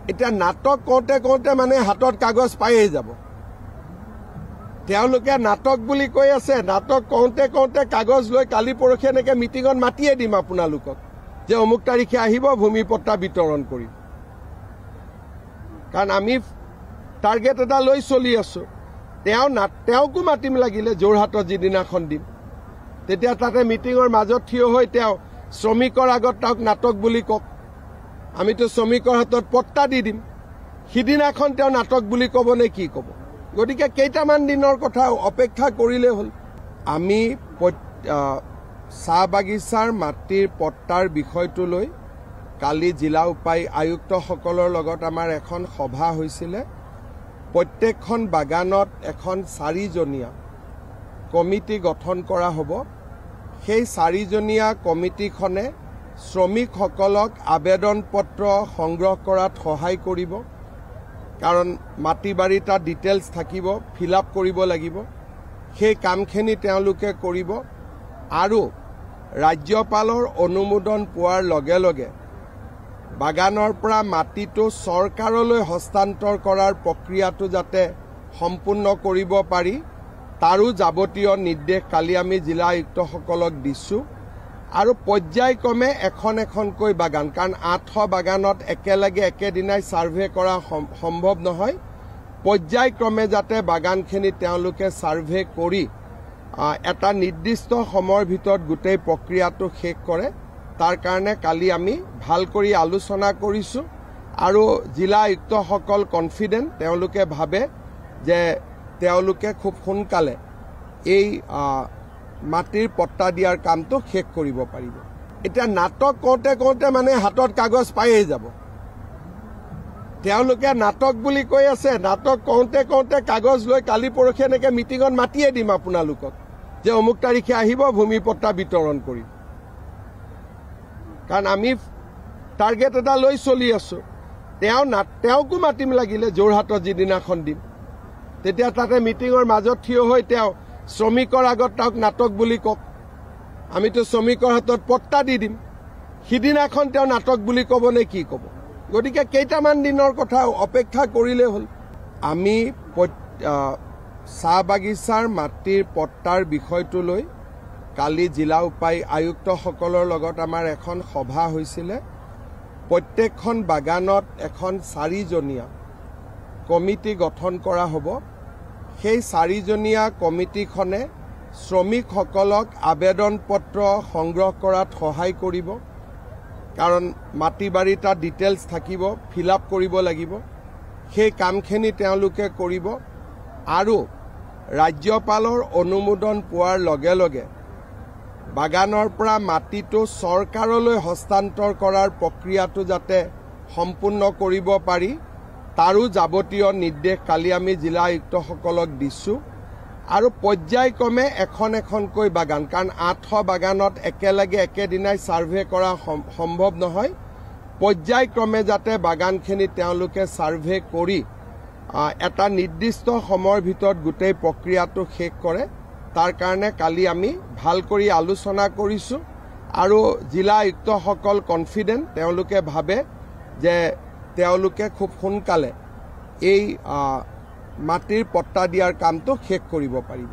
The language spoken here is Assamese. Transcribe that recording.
এতিয়া নাটক কৰোঁতে কৰোঁতে মানে হাতত কাগজ পায়েই যাব। তেওঁলোকে নাটক বুলি কৈ আছে, নাটক কৰোঁতে কৰোঁতে কাগজ লৈ কালি পৰহি এনেকৈ মিটিঙত মাতিয়ে দিম আপোনালোকক যে অমুক তাৰিখে আহিব ভূমি পট্টা বিতৰণ কৰিম। কাৰণ আমি টাৰ্গেট এটা লৈ চলি আছো। তেওঁকো মাতিম লাগিলে যোৰহাটত যিদিনাখন দিম, তেতিয়া তাতে মিটিঙৰ মাজত থিয় হৈ তেওঁ শ্ৰমিকৰ আগত তেওঁক নাটক বুলি কওক, আমিতো শ্ৰমিকৰ হাতত পট্টা দি দিম। সিদিনাখন তেওঁ নাটক বুলি ক'ব নে কি ক'ব? গতিকে কেইটামান দিনৰ কথা অপেক্ষা কৰিলেই হ'ল। আমি চাহ বাগিচাৰ মাটিৰ পট্টাৰ বিষয়টো লৈ কালি জিলা উপায় আয়ুক্তসকলৰ লগত আমাৰ এখন সভা হৈছিলে। প্ৰত্যেকখন বাগানত এখন 4জনীয়া কমিটি গঠন কৰা হ'ব। সেই 4জনীয়া কমিটিখনে শ্ৰমিকসকলক আবেদন পত্ৰ সংগ্ৰহ কৰাত সহায় কৰিব। কাৰণ মাটি বাৰী তাত ডিটেইলছ থাকিব, ফিল আপ কৰিব লাগিব। সেই কামখিনি তেওঁলোকে কৰিব আৰু ৰাজ্যপালৰ অনুমোদন পোৱাৰ লগে লগে বাগানৰ পৰা মাটিটো চৰকাৰলৈ হস্তান্তৰ কৰাৰ প্ৰক্ৰিয়াটো যাতে সম্পূৰ্ণ কৰিব পাৰি তাৰো যাৱতীয় নিৰ্দেশ কালি আমি জিলা আয়ুক্তসকলক দিছোঁ। আৰু পৰ্যায়ক্ৰমে এখন এখনকৈ বাগান, কাৰণ 800 বাগানত একেলগে একেদিনাই ছাৰ্ভে কৰা সম্ভৱ নহয়। পৰ্যায়ক্ৰমে যাতে বাগানখিনি তেওঁলোকে ছাৰ্ভে কৰি এটা নিৰ্দিষ্ট সময়ৰ ভিতৰত গোটেই প্ৰক্ৰিয়াটো শেষ কৰে, তাৰ কাৰণে কালি আমি ভাল কৰি আলোচনা কৰিছোঁ। আৰু জিলা আয়ুক্তসকল কনফিডেণ্ট, তেওঁলোকে ভাবে যে তেওঁলোকে খুব সোনকালে এই মাটিৰ পট্টা দিয়াৰ কামটো শেষ কৰিব পাৰিব। এতিয়া নাটক কৰোঁতে কৰোঁতে মানে হাতত কাগজ পায়েই যাব। তেওঁলোকে নাটক বুলি কৈ আছে, নাটক কৰোঁতে কৰোঁতে কাগজ লৈ কালি পৰহি এনেকৈ মিটিঙত মাতিয়ে দিম আপোনালোকক যে অমুক তাৰিখে আহিব ভূমি পট্টা বিতৰণ কৰিম। কাৰণ আমি টাৰ্গেট এটা লৈ চলি আছো। তেওঁকো মাতিম লাগিলে যোৰহাটত যিদিনাখন দিম, তেতিয়া তাতে মিটিঙৰ মাজত থিয় হৈ তেওঁ শ্ৰমিকৰ আগত তেওঁক নাটক বুলি কওক, আমিতো শ্ৰমিকৰ হাতত পট্টা দি দিম। সিদিনাখন তেওঁ নাটক বুলি ক'ব নে কি ক'ব? গতিকে কেইটামান দিনৰ কথা অপেক্ষা কৰিলেই হ'ল। আমি চাহ বাগিচাৰ মাটিৰ পট্টাৰ বিষয়টো লৈ কালি জিলা উপায় আয়ুক্তসকলৰ লগত আমাৰ এখন সভা হৈছিলে। প্ৰত্যেকখন বাগানত এখন 4জনীয়া কমিটি গঠন কৰা হ'ব। সেই 4জনীয়া কমিটিখনে শ্ৰমিকসকলক আবেদন পত্ৰ সংগ্ৰহ কৰাত সহায় কৰিব। কাৰণ মাটি বাৰী তাত ডিটেইলছ থাকিব, ফিল আপ কৰিব লাগিব। সেই কামখিনি তেওঁলোকে কৰিব আৰু ৰাজ্যপালৰ অনুমোদন পোৱাৰ লগে লগে বাগানৰ পৰা মাটিটো চৰকাৰলৈ হস্তান্তৰ কৰাৰ প্ৰক্ৰিয়াটো যাতে সম্পূৰ্ণ কৰিব পাৰি তাৰো যাৱতীয় নিৰ্দেশ কালি আমি জিলা আয়ুক্তসকলক দিছোঁ। আৰু পৰ্যায়ক্ৰমে এখন এখনকৈ বাগান, কাৰণ 800 বাগানত একেলগে একেদিনাই ছাৰ্ভে কৰা সম্ভৱ নহয়। পৰ্যায়ক্ৰমে যাতে বাগানখিনি তেওঁলোকে ছাৰ্ভে কৰি এটা নিৰ্দিষ্ট সময়ৰ ভিতৰত গোটেই প্ৰক্ৰিয়াটো শেষ কৰে, তাৰ কাৰণে কালি আমি ভাল কৰি আলোচনা কৰিছোঁ। আৰু জিলা আয়ুক্তসকল কনফিডেণ্ট, তেওঁলোকে ভাবে যে তেওঁলোকে খুব সোনকালে এই মাটিৰ পট্টা দিয়াৰ কামটো শেষ কৰিব পাৰিব।